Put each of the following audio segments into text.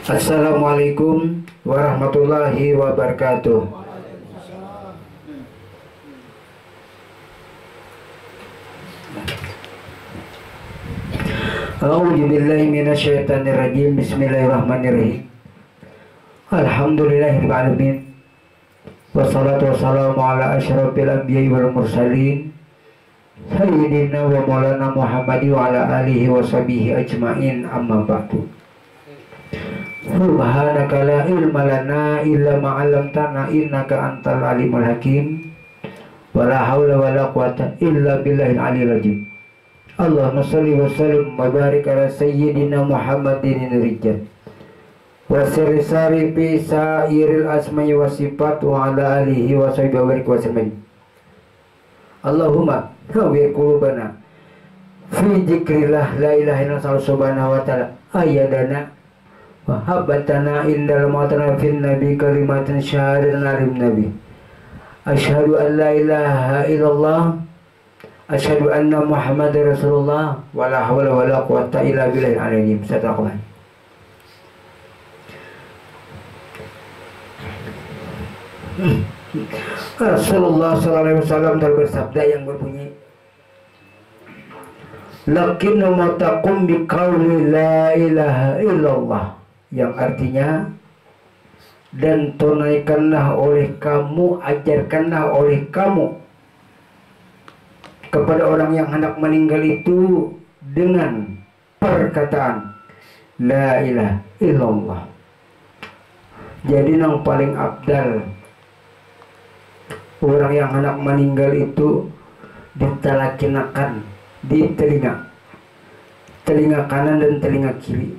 Assalamualaikum warahmatullahi wabarakatuh. A'udzu billahi minasyaitonir rajim. Bismillahirrahmanirrahim. Alhamdulillahirabbil alamin. Wassalatu wassalamu ala asyrofil anbiya'i wal mursalin sayyidina wa maulana Muhammadi wa ala alihi wa sahbihi ajmain, amma ba'du. Subhanaka la ilma lana illa ma 'allamtana innaka antal alimul hakim. Wala haula wala quwata illa billahil aliyil azim. Allahumma shalli wa sallim wa barik ala sayyidina Muhammadin rijal wa sari fi sairil asma'i wa sifat wa ala alihi wa sahbihi wa barik wa sallam. Allahumma nawwir qulubana fi dzikrillah la ilaha illallah subhanahu wa ta'ala ayyadana wa habbatana indal mawtana fin nabi kalimatan syahadatan alim nabi asyhadu an la ilaha illallah asyhadu anna muhammadar rasulullah wa la hawla wa la quwata illa billahil aliyyil azim. Rasulullah sallallahu alaihi wasallam telah bersabda yang berbunyi, lakinna ma taqum bi qauli la ilaha illallah, yang artinya dan tunaikanlah oleh kamu, ajarkanlah oleh kamu kepada orang yang hendak meninggal itu dengan perkataan la ilaha illallah. Jadi yang paling abdal orang yang hendak meninggal itu ditalakinakan di telinga kanan dan telinga kiri.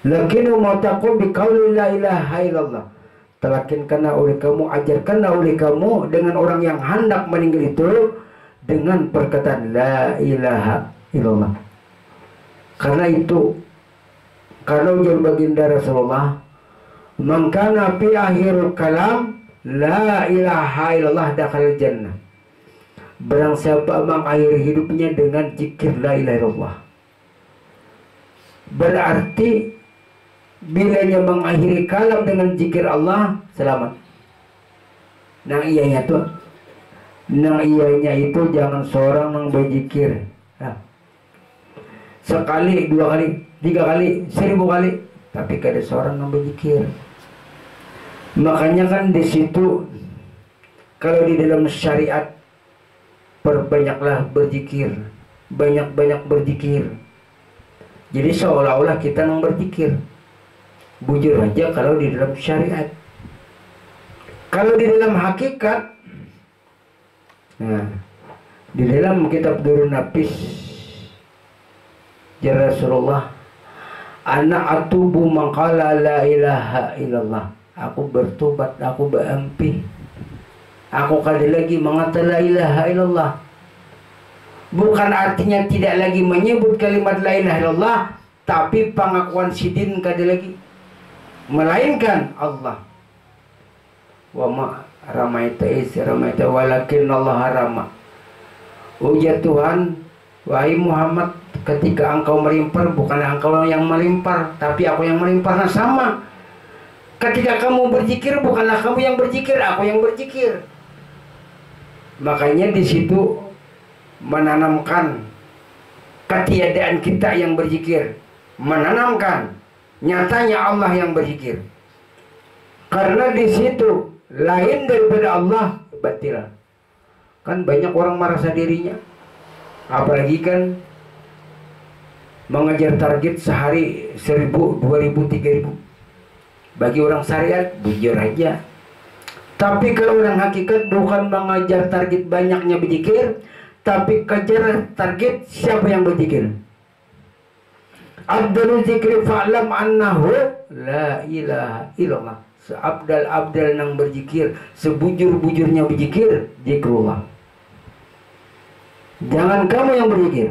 Lakinu matakum bi qauli la ilaha illallah, talakinkanlah oleh kamu, ajarkanlah oleh kamu dengan orang yang hendak meninggal itu dengan perkataan la ilaha illallah. Karena itu, karena ujar baginda Rasulullah, man kana fi akhir kalam la ilaha illallah dakhala jannah. Barang siapa mengakhiri hidupnya dengan zikir la ilaha illallah, berarti bilanya mengakhiri kalam dengan zikir Allah, selamat. Nang iyanya tuh, nang iyanya itu jangan seorang nang berzikir sekali, 2 kali, 3 kali, 1000 kali, tapi kada seorang nang berzikir. Makanya kan di situ kalau di dalam syariat, perbanyaklah berzikir, banyak-banyak berzikir. Jadi seolah-olah kita nang berzikir. Bujur aja kalau di dalam syariat. Kalau di dalam hakikat, nah, di dalam kitab Durun Nafis, ya Rasulullah, ana atubu maqala la ilaha illallah. Aku bertobat, aku berampi, aku kali lagi mengatakan la ilaha illallah. Bukan artinya tidak lagi menyebut kalimat la ilaha illallah, tapi pengakuan sidin kali lagi, melainkan Allah. Wa ma ramaita is ramaita walakin Allah rama. Ujar Tuhan, wahai Muhammad, ketika engkau melimpar, bukanlah engkau yang melimpar, tapi aku yang melimpar. Nah, sama. Ketika kamu berzikir, bukanlah kamu yang berzikir, aku yang berzikir. Makanya di situ menanamkan ketiadaan kita yang berzikir, menanamkan nyatanya Allah yang berzikir. Karena di situ lain daripada Allah batil. Kan banyak orang merasa dirinya, apalagi kan mengejar target sehari 1000, 2000, 3000. Bagi orang syariat bujur aja. Tapi kalau orang hakikat bukan mengejar target banyaknya berzikir, tapi kejar target siapa yang berzikir. Abdul zikri fa'lam annahu la ilaha illallah. Seabdal-abdal nang berzikir, sebujur-bujurnya berzikir, zikrullah. Jangan kamu yang berzikir.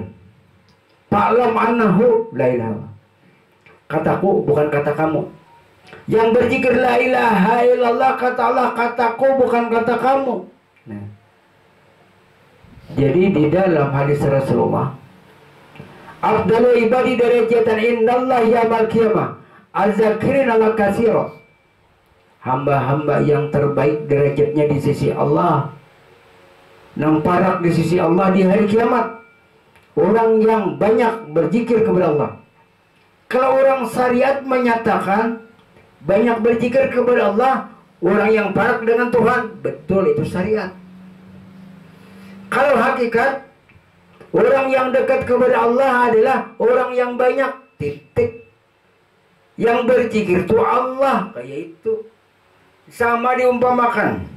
Fa'lam annahu la ilaha. Kataku bukan kata kamu. Yang berzikir la ilaha illallah kata Allah, kataku bukan kata kamu. Nah, jadi di dalam hadis Rasulullah, afdalu ibadi darajatan indallahi yaumil qiyamah Az-zakirin Allah katsira. Hamba-hamba yang terbaik derajatnya di sisi Allah, namparak di sisi Allah di hari kiamat. Orang yang banyak berzikir kepada Allah. Kalau orang syariat menyatakan banyak berzikir kepada Allah, orang yang parak dengan Tuhan, betul itu syariat. Kalau hakikat, orang yang dekat kepada Allah adalah orang yang banyak, titik. Yang berzikir itu Allah, kayak itu. Sama diumpamakan,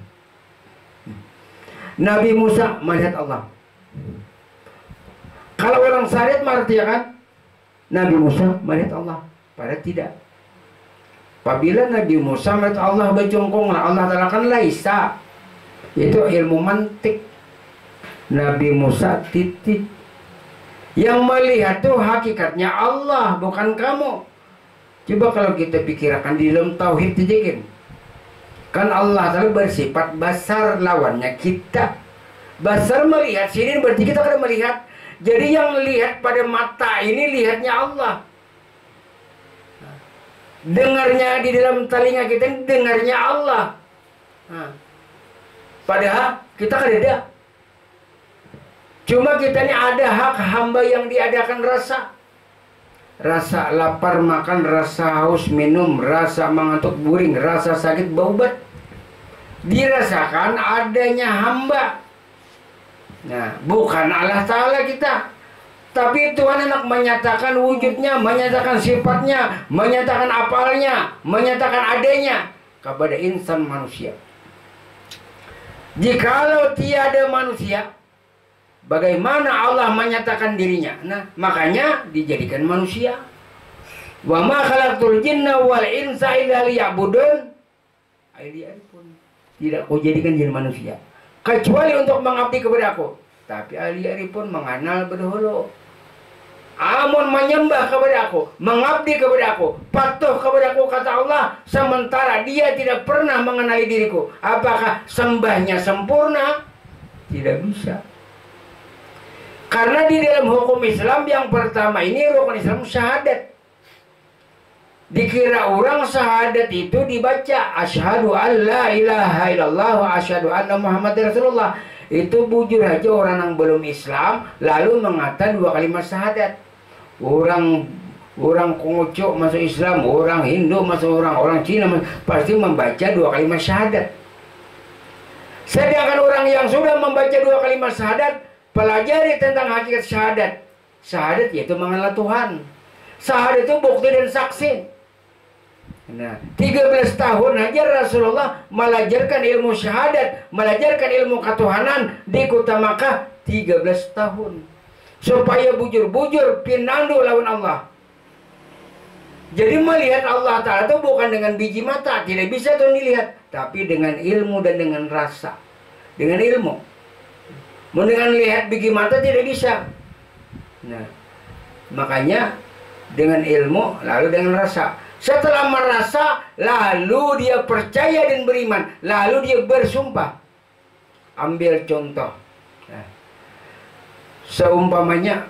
Nabi Musa melihat Allah. Kalau orang syariat mengerti ya kan, Nabi Musa melihat Allah, padahal tidak. Apabila Nabi Musa melihat Allah berjongkong, Allah Ta'ala kan laisa, itu ilmu mantik. Nabi Musa titik. Yang melihat itu hakikatnya Allah, bukan kamu. Coba kalau kita pikirkan di dalam tauhid tijikin, kan Allah Ta'ala bersifat basar, lawannya kita. Basar melihat, sini berarti kita akan melihat. Jadi yang lihat pada mata ini lihatnya Allah. Dengarnya di dalam telinga kita ini dengarnya Allah. Padahal kita kan ada. Cuma kita ini ada hak hamba yang diadakan rasa. Rasa lapar makan, rasa haus minum, rasa mengantuk buring, rasa sakit baubat. Dirasakan adanya hamba. Nah, bukan Allah Ta'ala kita. Tapi Tuhan hendak menyatakan wujudnya, menyatakan sifatnya, menyatakan apalnya, menyatakan adanya kepada insan manusia. Jikalau tiada manusia, bagaimana Allah menyatakan dirinya? Nah, makanya dijadikan manusia. Wa ma khalaqtul jinna wal insa illa liya'budun. Tidak kau jadikan jadi manusia kecuali untuk mengabdi kepada aku. Tapi ahli pun mengenal berhulu. Amun menyembah kepada aku, mengabdi kepada aku, patuh kepada aku, kata Allah, sementara dia tidak pernah mengenali diriku. Apakah sembahnya sempurna? Tidak bisa. Karena di dalam hukum Islam yang pertama ini rukun Islam syahadat. Dikira orang syahadat itu dibaca asyhadu an la ilaha illallah wa asyhadu anna muhammadar rasulullah. Itu bujur aja orang yang belum Islam lalu mengatakan dua kalimat syahadat. Orang Kongco masuk Islam, orang Hindu masuk orang Cina pasti membaca dua kalimat syahadat. Sedangkan orang yang sudah membaca dua kalimat syahadat, pelajari tentang hakikat syahadat. Syahadat yaitu mengenal Tuhan. Syahadat itu bukti dan saksi. Nah, 13 tahun aja Rasulullah melajarkan ilmu syahadat, melajarkan ilmu ketuhanan di kota Makkah 13 tahun. Supaya bujur-bujur pinandu lawan Allah. Jadi melihat Allah Ta'ala itu bukan dengan biji mata, tidak bisa tuh dilihat, tapi dengan ilmu dan dengan rasa. Dengan ilmu. Dengan lihat biji mata tidak bisa. Nah, makanya dengan ilmu lalu dengan rasa. Setelah merasa, lalu dia percaya dan beriman. Lalu dia bersumpah. Ambil contoh. Nah, seumpamanya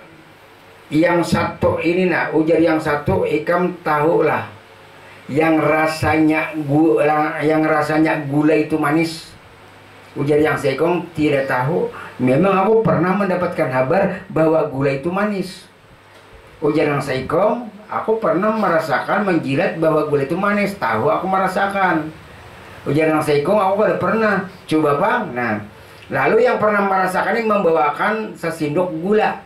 yang satu ini ujar yang satu, ikam tahulah yang rasanya gula itu manis. Ujar yang seikong tidak tahu. Memang aku pernah mendapatkan kabar bahwa gula itu manis. Ujar yang seikong, aku pernah merasakan menjilat bahwa gula itu manis. Tahu aku merasakan. Ujar yang seikong, aku tidak pernah. Coba bang. Nah, lalu yang pernah merasakan ini membawakan sesendok gula.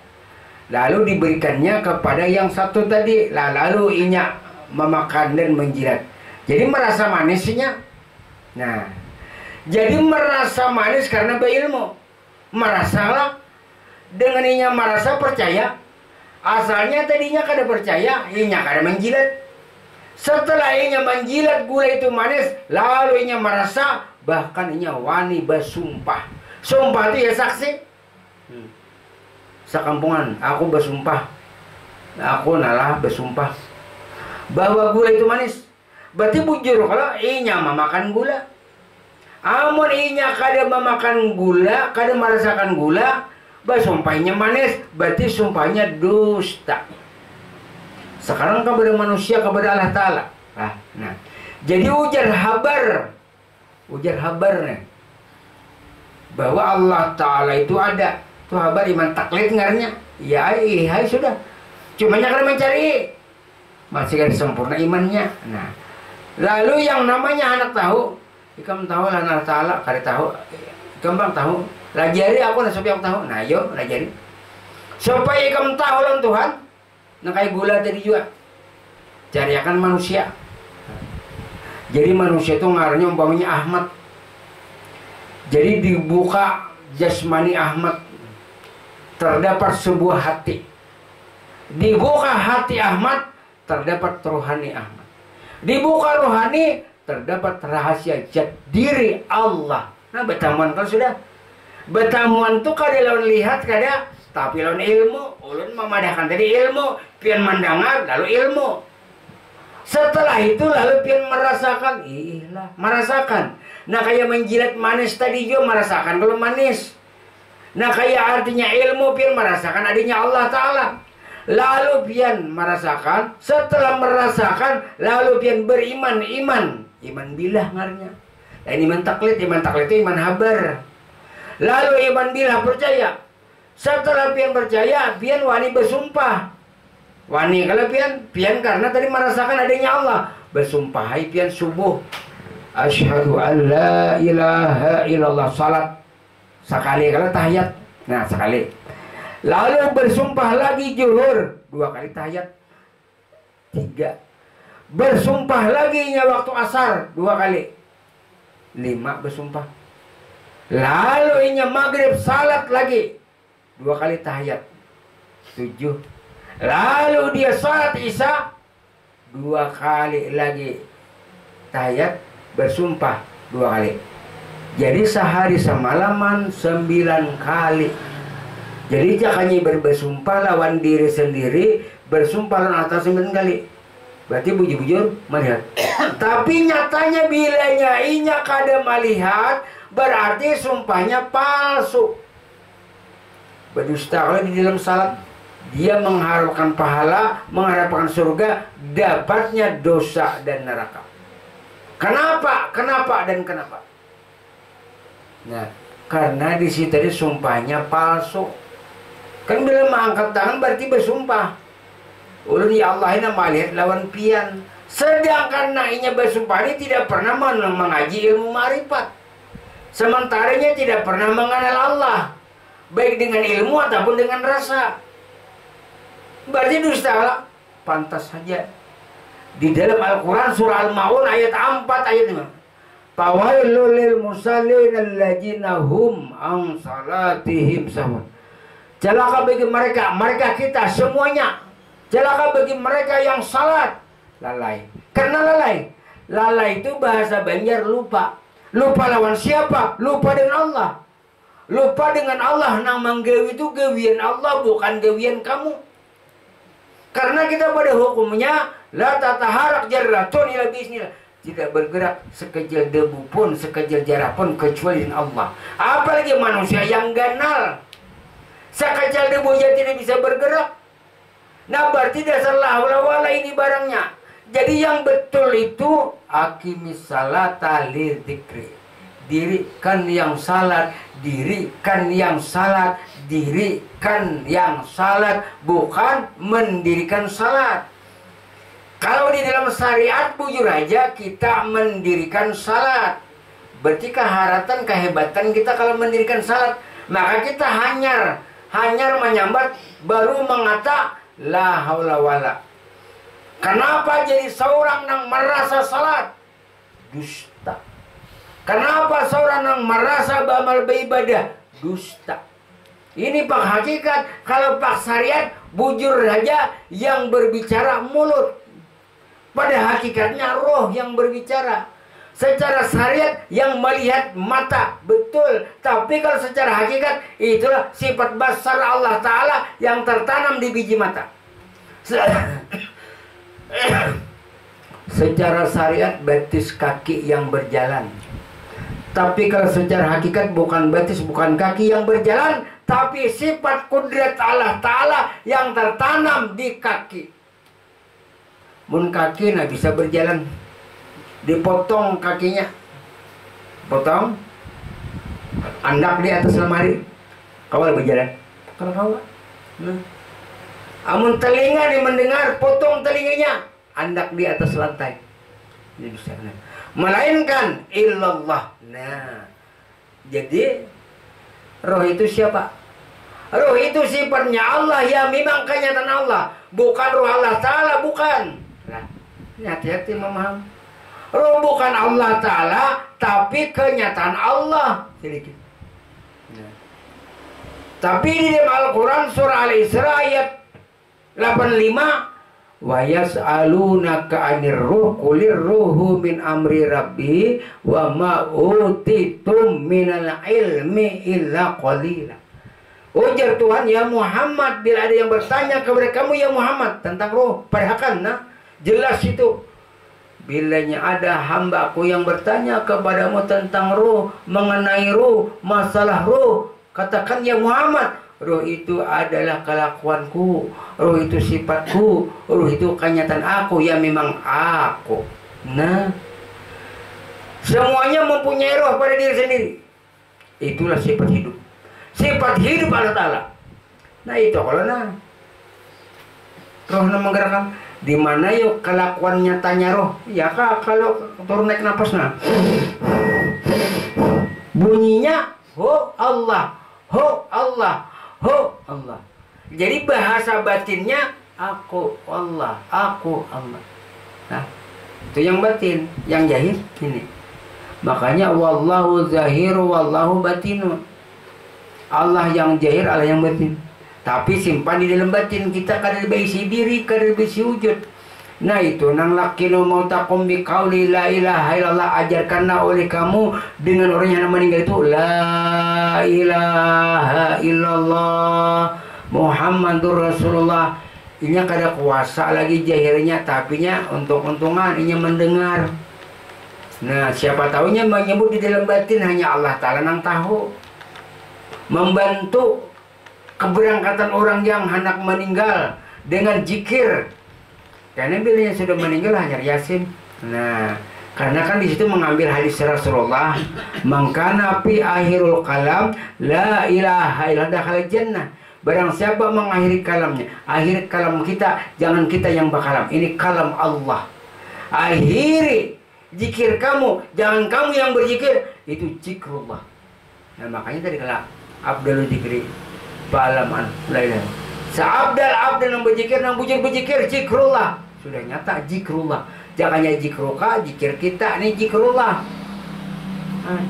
Lalu diberikannya kepada yang satu tadi. Lalu inya memakan dan menjilat. Jadi merasa manisnya. Nah, jadi merasa manis karena berilmu. Merasalah. Dengan inya merasa percaya. Asalnya tadinya kada percaya, inya kada menjilat. Setelah inya menjilat gula itu manis, lalu inya merasa, bahkan inya wani bersumpah. Sumpah itu ya saksi. Sekampungan, aku bersumpah. Aku nalah bersumpah bahwa gula itu manis. Berarti bujur kalau inya memakan gula. Amun inya kada memakan gula, kada merasakan gula, sumpahnya manis, berarti sumpahnya dusta. Sekarang kepada manusia, kepada Allah Ta'ala. Nah, jadi ujar habarnya bahwa Allah Ta'ala itu ada. Itu habar iman taklid ngarnya. Ya, hai sudah. Cuma kalau mencari masih kan sempurna imannya. Nah, lalu yang namanya anak tahu, ikam tahu lah Allah Ta'ala, kari tahu, ikam bang tahu. Lajari aku lah supaya aku tahu. Nah, yuk lajari. Supaya ikam tahu lah Tuhan. Nah, kayak gula tadi juga. Cariakan manusia. Jadi manusia itu ngaruhnya umpamanya Ahmad. Jadi dibuka jasmani Ahmad, terdapat sebuah hati. Dibuka hati Ahmad, terdapat rohani Ahmad. Dibuka rohani, terdapat rahasia jat diri Allah. Nah, betamuan kalau sudah. Betamuan tuh kada lawan lihat kada, tapi lawan ilmu. Ulun memadahkan tadi ilmu, pian mendengar lalu ilmu. Setelah itu lalu pian merasakan, merasakan. Nah, kayak menjilat manis tadi juga merasakan kalau manis. Nah, kayak artinya ilmu pian merasakan adanya Allah Ta'ala. Lalu pian merasakan, setelah merasakan, lalu pian beriman, iman bilah ngarnya. Dan iman taklid itu iman habar. Lalu iman bilah percaya. Setelah pian percaya, pian wani bersumpah. Wani kalau pian karena tadi merasakan adanya Allah. Bersumpah hai pian subuh. Asyhadu an la ilaha illallah, salat. Sekali kalau tahiyat. Nah, sekali. Lalu bersumpah lagi zuhur, 2 kali tahiyat. 3. Bersumpah lagi nya waktu asar, 2 kali. 5 bersumpah. Lalu inya maghrib salat lagi, 2 kali tahiyat. 7. Lalu dia salat isya, 2 kali lagi tahiyat, bersumpah 2 kali. Jadi sehari semalaman 9 kali. Jadi jangan bersumpah lawan diri sendiri, bersumpah lawan atas 9 kali. Berarti bujur-bujur melihat. Tapi nyatanya bilanya inya kada melihat, berarti sumpahnya palsu. Berdusta kalau di dalam salat. Dia mengharapkan pahala, mengharapkan surga, dapatnya dosa dan neraka. Kenapa? Nah, karena di situ tadi sumpahnya palsu. Kan bila mengangkat tangan berarti bersumpah. Ulun ya Allah ini melihat lawan pian. Sedangkan nainya bersumpah ini tidak pernah mengaji ilmu ma'rifat. Sementaranya tidak pernah mengenal Allah, baik dengan ilmu ataupun dengan rasa. Berarti dusta. Pantas saja di dalam Al-Quran surah Al-Ma'un ayat 4 ayat 5. Fawailul lil musallin alladzina hum an salatihim sahun. Celaka bagi mereka kita semuanya. Celaka bagi mereka yang salat lalai. Karena lalai itu bahasa Banjar lupa. Lupa lawan siapa? Lupa dengan Allah. Lupa dengan Allah. Nang manggawi itu gawian Allah, bukan gawian kamu. Karena kita pada hukumnya la tataharak jarratun ila bismillah, tidak bergerak sekecil debu pun, sekecil jarah pun kecuali dengan Allah. Apalagi manusia yang ganal, sekecil debu aja tidak bisa bergerak. Nah, berarti dasar la haula wala ini barangnya. Jadi yang betul itu aqimis salata lidzikri. Dirikan yang salat, dirikan yang salat, dirikan yang salat, bukan mendirikan salat. Kalau di dalam syariat bujur aja kita mendirikan salat. Berarti keharatan, kehebatan kita kalau mendirikan salat. Maka kita hanyar menyambat baru mengata la haula wala. Kenapa jadi seorang yang merasa salat? Dusta. Kenapa seorang yang merasa beramal beribadah? Dusta. Ini pak hakikat. Kalau pak syariat bujur saja yang berbicara mulut. Pada hakikatnya roh yang berbicara. Secara syariat yang melihat mata. Betul. Tapi kalau secara hakikat itulah sifat basar Allah Ta'ala yang tertanam di biji mata. Secara syariat batis kaki yang berjalan. Tapi kalau secara hakikat bukan batis, bukan kaki yang berjalan, tapi sifat kudrat Allah Ta'ala yang tertanam di kaki. mun kaki nah bisa berjalan, dipotong kakinya, potong, andak di atas lemari, kawal berjalan, kalau kawal. Nah. Amun telinga dia mendengar, potong telinganya, andak di atas lantai. Ini bisa. Nah. Melainkan illallah. Nah, jadi roh itu siapa? Roh itu sifatnya Allah, ya memang kenyataan Allah, bukan roh Allah Ta'ala, bukan. Nah, ini hati-hati memaham. Roh bukan Allah Ta'ala, tapi kenyataan Allah. Sedikit. Nah. Tapi di dalam Al-Quran surah Al-Isra ayat 85, wa yas'alunaka 'anir ruh qulir ruhu min amri rabbi wa ma utitum minal ilmi illa qalila. Ujar Tuhan, ya Muhammad, bila ada yang bertanya kepada kamu ya Muhammad tentang roh, perhatikan, nah jelas itu. Bilanya ada hambaku yang bertanya kepadamu tentang roh, mengenai roh, masalah roh, katakan ya Muhammad, roh itu adalah kelakuanku, roh itu sifatku, roh itu kenyataan aku, ya memang aku. Nah, semuanya mempunyai roh pada diri sendiri. Itulah sifat hidup. Sifat hidup Allah Ta'ala. Nah itu kalau nah roh menggerakkan. Di mana yuk kelakuan nyatanya roh? Ya kak, kalau turun naik nafas nah bunyinya ho Allah, ho Allah, ho Allah. Jadi bahasa batinnya aku Allah, aku Allah. Nah, itu yang batin, yang zahir ini. Makanya wallahu zahiru wallahu batinu. Allah yang zahir, Allah yang batin. Tapi simpan di dalam batin kita, kada berisi diri, kada berisi wujud. Nah itu nang lakinu mautakum bi qauli la ilaha illallah, ajarkanlah oleh kamu dengan orang yang meninggal itu la ilaha illallah Muhammadur Rasulullah. Inya kada kuasa lagi jahirnya, tapinya untung-untungan inya mendengar. Nah siapa tahunya menyebut di dalam batin hanya Allah Ta'ala nang tahu. Membantu keberangkatan orang yang hendak meninggal dengan zikir, karena bilanya sudah meninggal hanya Yasin. Nah, karena kan di situ mengambil hadis Rasulullah, mangkana fi akhirul kalam la ilaha illallah dakhala jannah. Barang siapa mengakhiri kalamnya, akhir kalam kita, jangan kita yang bakalam, ini kalam Allah. Akhiri zikir kamu, jangan kamu yang berzikir, itu zikrullah. Nah makanya tadi kalau Abdul Zikri Balaman lain. Seabdal yang berzikir, nang berzikir zikrullah. Sudah nyata zikrullah. Jangannya zikruka, zikir kita ini zikrullah. Nah,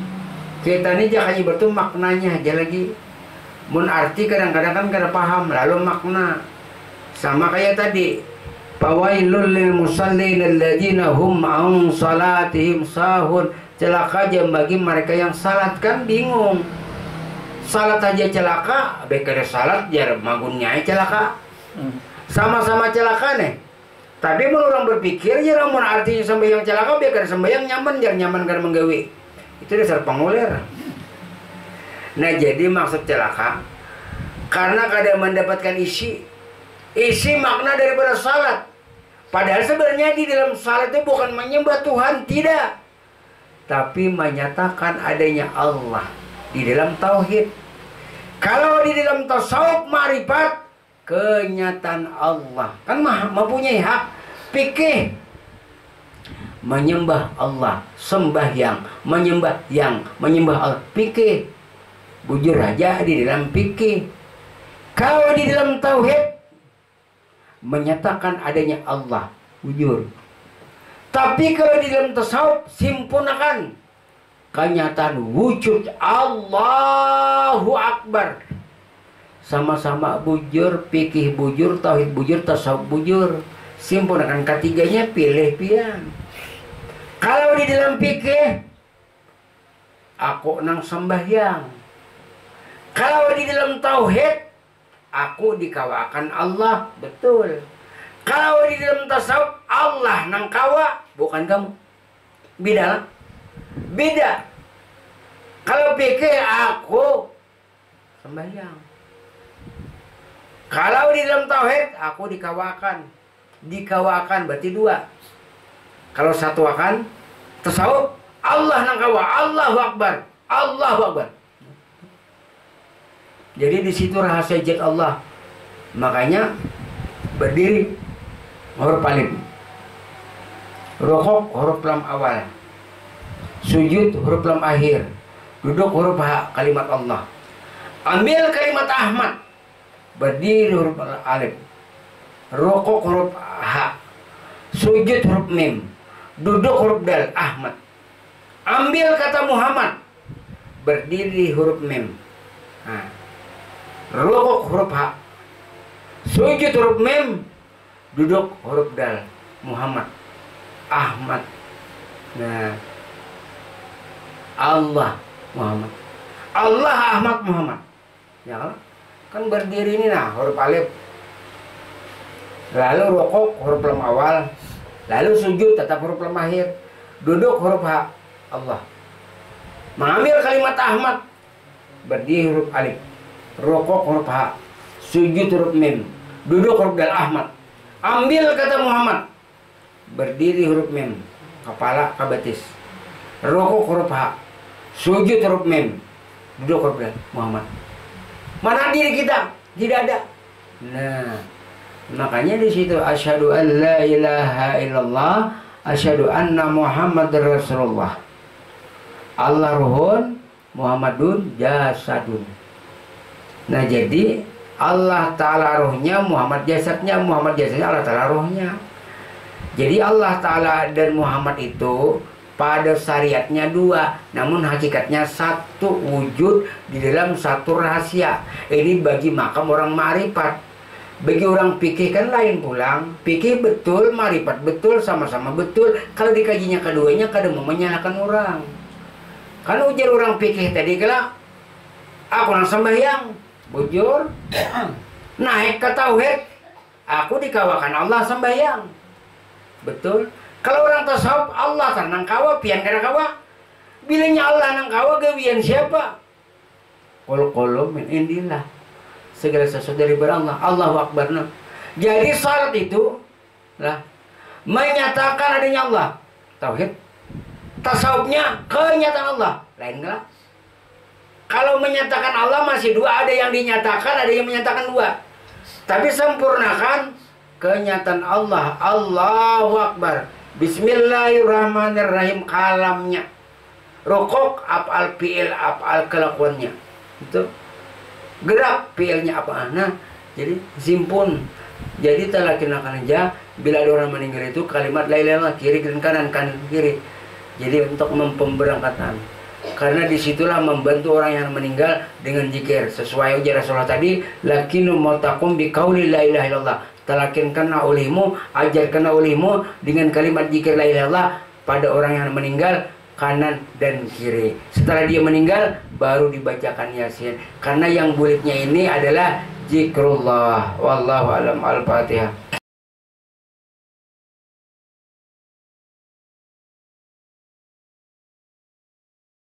kita ini jangannya bertu maknanya aja lagi. Mun arti kadang-kadang kan kada paham, lalu makna. Sama kayak tadi. Fawailul lil musallin alladziina hum an salatihim sahun. Celaka aja bagi mereka yang salat, kan bingung. Salat aja celaka, bekere salat jar magunnya celaka. Sama-sama celaka nih. Tapi mun orang berpikir ya mun artinya sembahyang celaka, bekere sembahyang nyaman jar nyaman kan menggawe. Itu dasar pengulir. Nah jadi maksud celaka karena kadang mendapatkan isi makna daripada salat. Padahal sebenarnya di dalam salat itu bukan menyembah Tuhan, tidak, tapi menyatakan adanya Allah di dalam tauhid. Kalau di dalam tasawuf ma'rifat, kenyataan Allah kan mempunyai hak fikih, menyembah Allah, sembahyang, menyembah Allah, fikih, bujur aja di dalam fikih. Kalau di dalam tauhid menyatakan adanya Allah, bujur. Tapi kalau di dalam tasawuf simpulkan kenyataan wujud Allahu Akbar. Sama-sama bujur, fikih bujur, tauhid bujur, tasawuf bujur. Simpulkan ketiganya, pilih pian. Kalau di dalam fikih aku nang sembahyang. Kalau di dalam tauhid aku dikawakan Allah, betul. Kalau di dalam tasawuf Allah nang kawa, bukan kamu. Beda lah. Beda. Kalau pikir aku sembahyang. Kalau di dalam tauhid aku dikawakan. dikawakan berarti dua. Kalau satu akan tasawuf, Allah nang kawa, Allahu Akbar, Allahu Akbar. Jadi di situ rahasia zat Allah. Makanya berdiri huruf alif, rukuk huruf lam awal, sujud huruf lam akhir, duduk huruf ha kalimat Allah. Ambil kalimat Ahmad, berdiri huruf alif, rukuk huruf ha, sujud huruf mim, duduk huruf dal Ahmad. Ambil kata Muhammad, berdiri huruf mim, rukuk huruf ha, sujud huruf mim, duduk huruf dal Muhammad, Ahmad. Nah, Allah Muhammad, Allah Ahmad Muhammad. Ya kan berdiri ini nah huruf alif, lalu rukuk huruf lam awal, lalu sujud tetap huruf lam akhir, duduk huruf ha Allah. Mengambil kalimat Ahmad, berdiri huruf alif, rukuk huruf ha, sujud huruf mim, duduk huruf dal Ahmad. Ambil kata Muhammad, berdiri huruf mim, kepala kabatis, rukuk huruf ha, sujud huruf mim, duduk huruf dal Muhammad. Mana diri kita? Tidak ada. Nah, makanya di situ asyhadu an la ilaha illallah, asyhadu anna Muhammadar Rasulullah. Allah ruhun, Muhammadun jasadun. Nah, jadi Allah Ta'ala ruhnya, Muhammad jasadnya Allah Ta'ala ruhnya. Jadi Allah Ta'ala dan Muhammad itu pada syariatnya dua, namun hakikatnya satu, wujud di dalam satu rahasia. Ini bagi makam orang ma'rifat. Bagi orang fikih kan lain pulang. Fikih betul, ma'rifat betul, sama-sama betul. Kalau dikajinya keduanya kadang mau menyalahkan orang. Kan ujar orang fikih tadi kala, aku nang sembahyang, bujur, naik ke tauhid, aku dikawakan Allah sembahyang. Betul. Kalau orang tasawuf, Allah kan nang kawa, pian kada kawa. Bilanya Allah nang kawa, gawian siapa? Qul min indillah. Segala sesuatu dari Allah. Allahu Akbar. Jadi syarat itu lah menyatakan adanya Allah. Tauhid. Tasawufnya kenyataan Allah. Lain enggak? Kalau menyatakan Allah masih dua, ada yang dinyatakan, ada yang menyatakan dua. Tapi sempurnakan kenyataan Allah. Allahu Akbar. Bismillahirrahmanirrahim kalamnya. Rukuk af'al fi'il af'al kelakuannya. Itu gerak fi'ilnya apa? Nah, jadi simpun. Jadi talakin aja bila ada orang meninggal itu kalimat la ilaha illallah kiri dan kanan kiri. Jadi untuk memperberangkatan. Karena disitulah membantu orang yang meninggal dengan zikir sesuai ujar Rasulullah tadi, lakinu mautakum biqauli la ilaha illallah. Talakinkanlah olehmu, ajarkanlah olehmu dengan kalimat zikir la ilaha illallah pada orang yang meninggal kanan dan kiri. Setelah dia meninggal baru dibacakan Yasin. Karena yang bulitnya ini adalah zikrullah. Wallahu alam. Al-Fatihah.